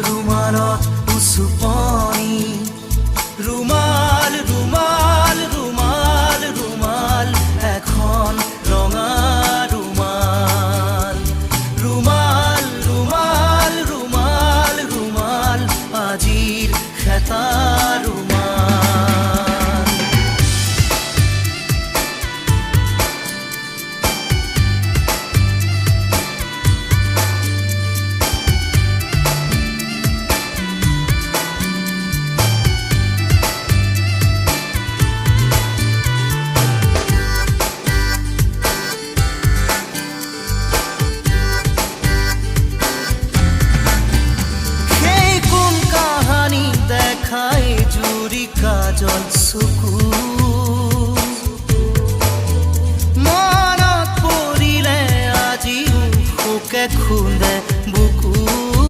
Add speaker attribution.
Speaker 1: ৰুমালত উচুপনি ৰুমাল ৰুমাল ৰুমাল ৰুমাল এখন ৰঙা ৰুমাল ৰুমাল ৰুমাল ৰুমাল ৰুমাল আজিৰ খেতা ৰুমাল কাজল চকু মনত পৰিলে আজিও শোকে খুন্দে